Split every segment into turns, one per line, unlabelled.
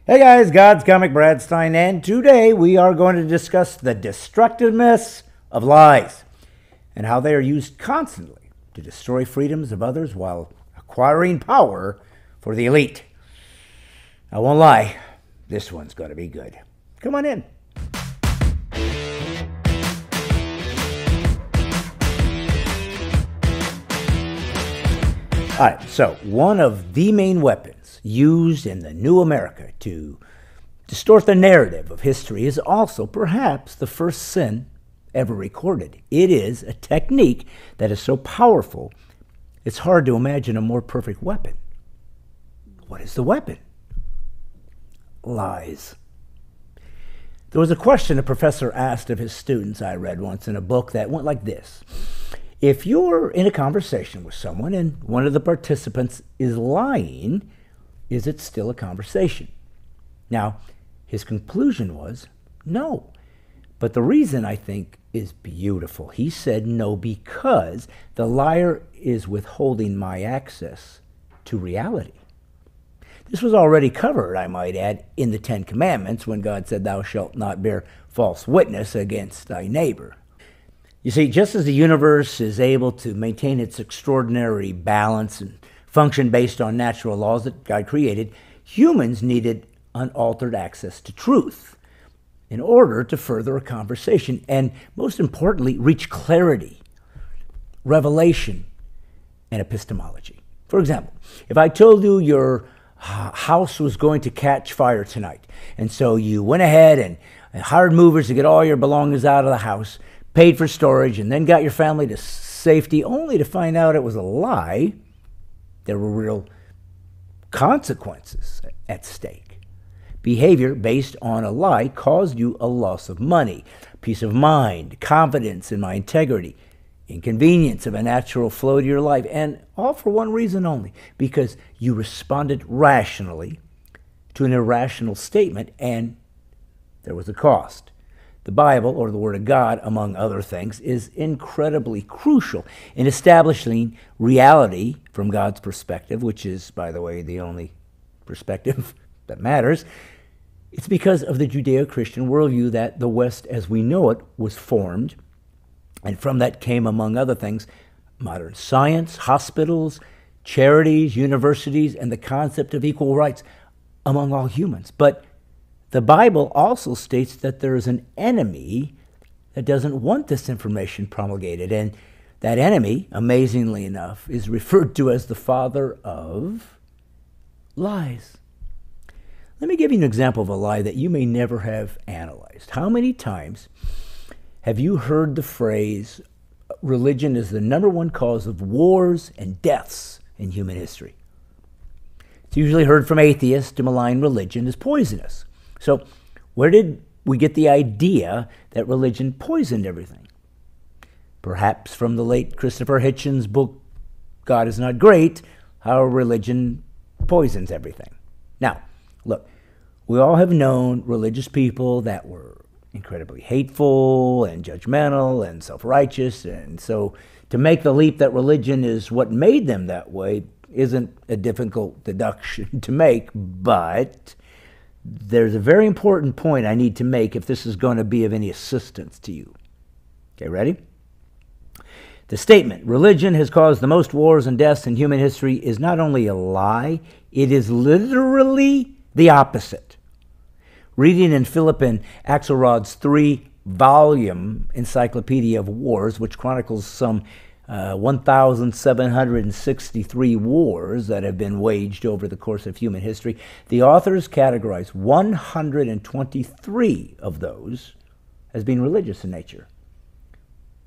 Hey guys, God's Comic Brad Stine, and today we are going to discuss the destructiveness of lies and how they are used constantly to destroy freedoms of others while acquiring power for the elite. I won't lie, this one's going to be good. Come on in. All right, so one of the main weapons used in the new America to distort the narrative of history is also perhaps the first sin ever recorded. It is a technique that is so powerful, it's hard to imagine a more perfect weapon. What is the weapon? Lies. There was a question a professor asked of his students I read once in a book that went like this. If you're in a conversation with someone and one of the participants is lying, is it still a conversation? Now, his conclusion was no. But the reason, I think, is beautiful. He said no because the liar is withholding my access to reality. This was already covered, I might add, in the Ten Commandments when God said, "Thou shalt not bear false witness against thy neighbor." You see, just as the universe is able to maintain its extraordinary balance and function based on natural laws that God created, humans needed unaltered access to truth in order to further a conversation and, most importantly, reach clarity, revelation, and epistemology. For example, if I told you your house was going to catch fire tonight, and so you went ahead and hired movers to get all your belongings out of the house, paid for storage, and then got your family to safety, only to find out it was a lie, there were real consequences at stake. Behavior based on a lie caused you a loss of money, peace of mind, confidence in my integrity, inconvenience of a natural flow to your life, and all for one reason only, because you responded rationally to an irrational statement, and there was a cost. The Bible, or the Word of God, among other things, is incredibly crucial in establishing reality from God's perspective, which is, by the way, the only perspective that matters. It's because of the Judeo-Christian worldview that the West as we know it was formed, and from that came, among other things, modern science, hospitals, charities, universities, and the concept of equal rights among all humans. But the Bible also states that there is an enemy that doesn't want this information promulgated, and that enemy, amazingly enough, is referred to as the father of lies. Let me give you an example of a lie that you may never have analyzed. How many times have you heard the phrase, religion is the number one cause of wars and deaths in human history? It's usually heard from atheists to malign religion as poisonous. So where did we get the idea that religion poisoned everything? Perhaps from the late Christopher Hitchens' book, God is Not Great, How Religion Poisons Everything. Now, look, we all have known religious people that were incredibly hateful and judgmental and self-righteous, and so to make the leap that religion is what made them that way isn't a difficult deduction to make, but there's a very important point I need to make if this is going to be of any assistance to you. Okay, ready? The statement, religion has caused the most wars and deaths in human history, is not only a lie, it is literally the opposite. Reading in Philip and Axelrod's 3-volume Encyclopedia of Wars, which chronicles some 1,763 wars that have been waged over the course of human history, the authors categorize 123 of those as being religious in nature,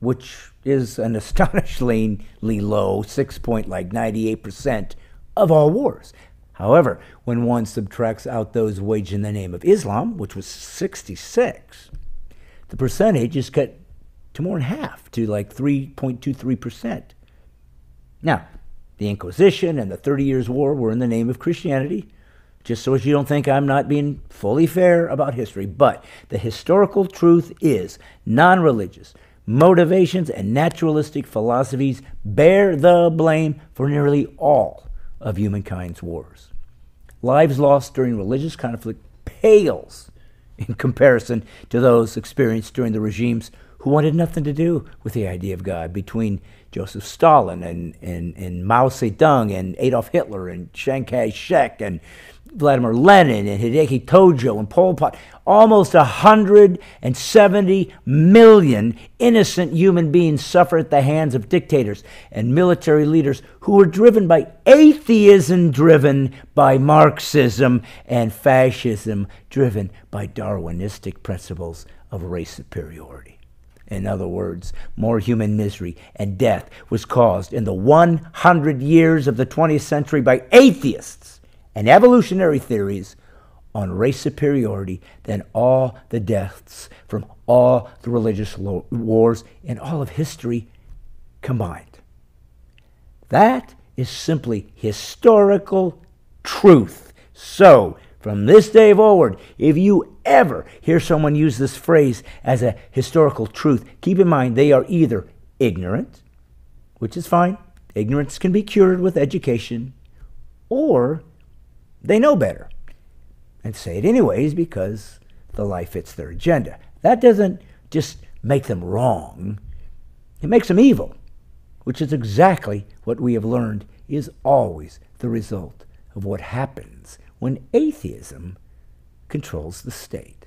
which is an astonishingly low 98% of all wars. However, when one subtracts out those waged in the name of Islam, which was 66, the percentage is cut to more than half, to like 3.23%. Now, the Inquisition and the 30 Years' War were in the name of Christianity, just so as you don't think I'm not being fully fair about history. But the historical truth is non-religious motivations and naturalistic philosophies bear the blame for nearly all of humankind's wars. lives lost during religious conflict pales in comparison to those experienced during the regimes who wanted nothing to do with the idea of God, between Joseph Stalin and Mao Zedong and Adolf Hitler and Chiang Kai-shek and Vladimir Lenin and Hideki Tojo and Pol Pot. Almost 170 million innocent human beings suffer at the hands of dictators and military leaders who were driven by atheism, driven by Marxism, and fascism, driven by Darwinistic principles of race superiority. In other words, more human misery and death was caused in the 100 years of the 20th century by atheists and evolutionary theories on race superiority than all the deaths from all the religious wars in all of history combined. That is simply historical truth. So, from this day forward, if you ever hear someone use this phrase as a historical truth, keep in mind they are either ignorant, which is fine, ignorance can be cured with education, or they know better and say it anyways because the lie fits their agenda. That doesn't just make them wrong, it makes them evil, which is exactly what we have learned is always the result of what happens when atheism controls the state.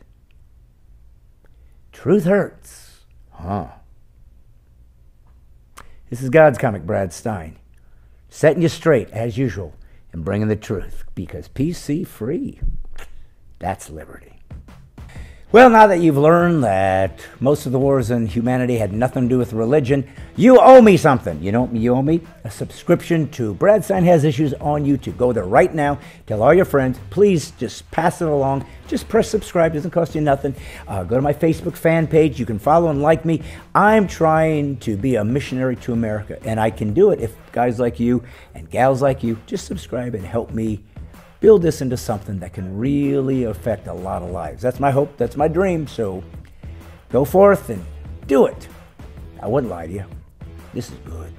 Truth hurts, huh? This is God's Comic, Brad Stine, setting you straight as usual and bringing the truth, because PC free, that's liberty. Well, now that you've learned that most of the wars in humanity had nothing to do with religion, you owe me something. You know what you owe me? A subscription to Brad Stine Has Issues on YouTube. Go there right now. Tell all your friends. Please just pass it along. Just press subscribe. Doesn't cost you nothing. Go to my Facebook fan page. You can follow and like me. I'm trying to be a missionary to America, and I can do it if guys like you and gals like you just subscribe and help me build this into something that can really affect a lot of lives. That's my hope. That's my dream. So go forth and do it. I wouldn't lie to you. This is good.